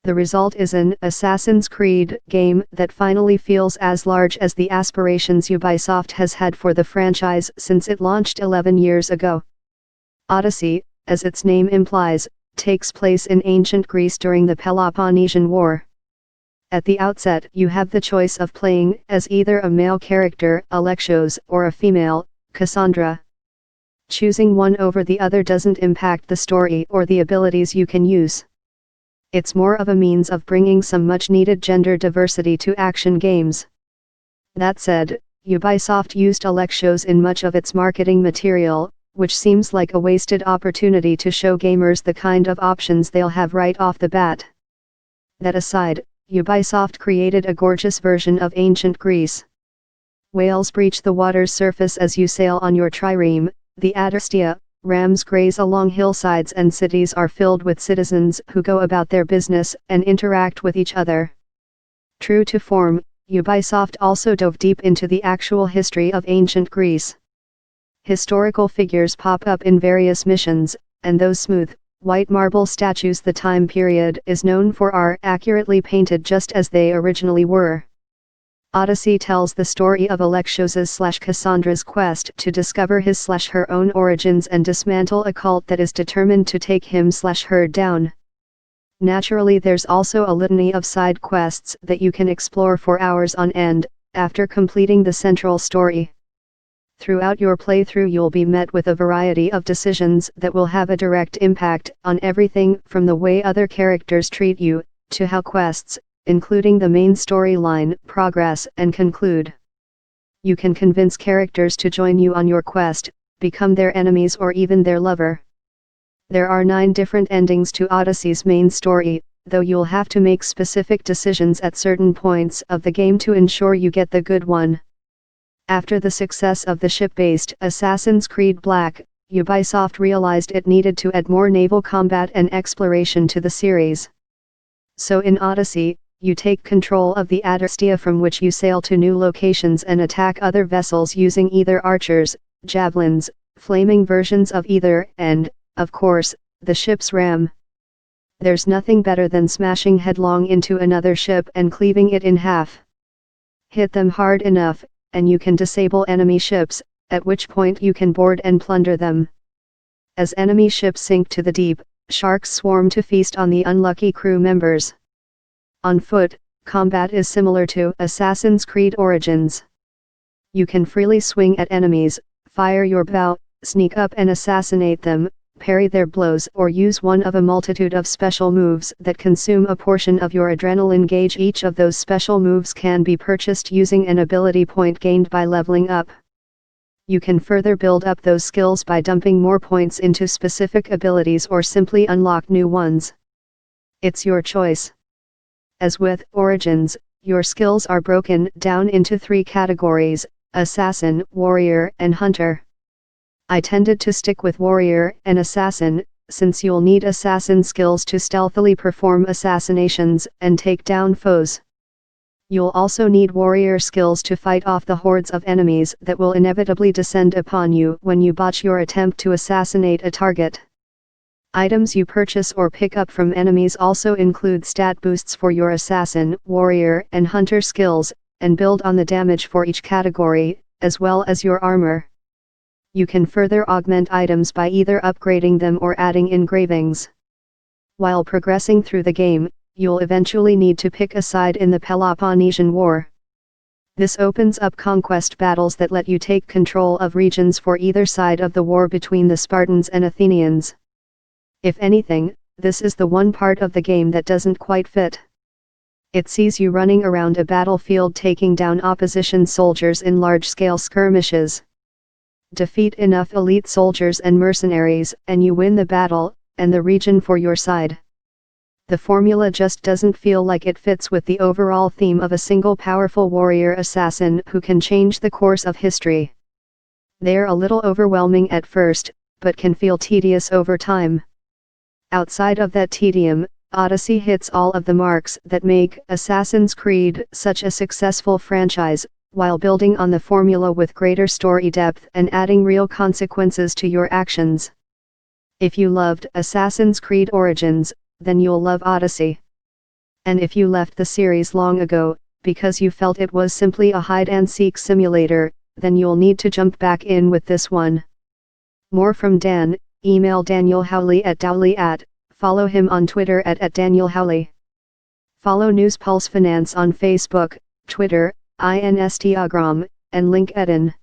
The result is an Assassin's Creed game that finally feels as large as the aspirations Ubisoft has had for the franchise since it launched 11 years ago. Odyssey, as its name implies, takes place in ancient Greece during the Peloponnesian War. At the outset, you have the choice of playing as either a male character, Alexios, or a female, Cassandra. Choosing one over the other doesn't impact the story or the abilities you can use. It's more of a means of bringing some much-needed gender diversity to action games. That said, Ubisoft used Alexios in much of its marketing material, which seems like a wasted opportunity to show gamers the kind of options they'll have right off the bat. That aside, Ubisoft created a gorgeous version of ancient Greece. Whales breach the water's surface as you sail on your trireme, the Adrastia, rams graze along hillsides, and cities are filled with citizens who go about their business and interact with each other. True to form, Ubisoft also dove deep into the actual history of ancient Greece. Historical figures pop up in various missions, and those smooth, white marble statues the time period is known for are accurately painted just as they originally were. Odyssey tells the story of Alexios/Cassandra's quest to discover his/her own origins and dismantle a cult that is determined to take him/her down. Naturally, there's also a litany of side quests that you can explore for hours on end, after completing the central story. Throughout your playthrough you'll be met with a variety of decisions that will have a direct impact on everything from the way other characters treat you, to how quests, including the main storyline, progress and conclude. You can convince characters to join you on your quest, become their enemies or even their lover. There are 9 different endings to Odyssey's main story, though you'll have to make specific decisions at certain points of the game to ensure you get the good one. After the success of the ship-based Assassin's Creed Black, Ubisoft realized it needed to add more naval combat and exploration to the series. So in Odyssey, you take control of the Adrastia, from which you sail to new locations and attack other vessels using either archers, javelins, flaming versions of either, and, of course, the ship's ram. There's nothing better than smashing headlong into another ship and cleaving it in half. Hit them hard enough, and you can disable enemy ships, at which point you can board and plunder them. As enemy ships sink to the deep, sharks swarm to feast on the unlucky crew members. On foot, combat is similar to Assassin's Creed Origins. You can freely swing at enemies, fire your bow, sneak up and assassinate them, parry their blows, or use one of a multitude of special moves that consume a portion of your adrenaline gauge. Each of those special moves can be purchased using an ability point gained by leveling up. You can further build up those skills by dumping more points into specific abilities or simply unlock new ones. It's your choice. As with Origins, your skills are broken down into 3 categories: Assassin, Warrior, and Hunter. I tended to stick with Warrior and Assassin, since you'll need assassin skills to stealthily perform assassinations and take down foes. You'll also need warrior skills to fight off the hordes of enemies that will inevitably descend upon you when you botch your attempt to assassinate a target. Items you purchase or pick up from enemies also include stat boosts for your assassin, warrior, and hunter skills, and build on the damage for each category, as well as your armor. You can further augment items by either upgrading them or adding engravings. While progressing through the game, you'll eventually need to pick a side in the Peloponnesian War. This opens up conquest battles that let you take control of regions for either side of the war between the Spartans and Athenians. If anything, this is the one part of the game that doesn't quite fit. It sees you running around a battlefield taking down opposition soldiers in large-scale skirmishes. Defeat enough elite soldiers and mercenaries, and you win the battle, and the region for your side. The formula just doesn't feel like it fits with the overall theme of a single powerful warrior assassin who can change the course of history. They're a little overwhelming at first, but can feel tedious over time. Outside of that tedium, Odyssey hits all of the marks that make Assassin's Creed such a successful franchise, while building on the formula with greater story depth and adding real consequences to your actions. If you loved Assassin's Creed Origins, then you'll love Odyssey. And if you left the series long ago, because you felt it was simply a hide-and-seek simulator, then you'll need to jump back in with this one. More from Dan, email Daniel Howley at Dowley @ follow him on Twitter at Daniel Howley. Follow News Pulse Finance on Facebook, Twitter, Instagram, and LinkedIn.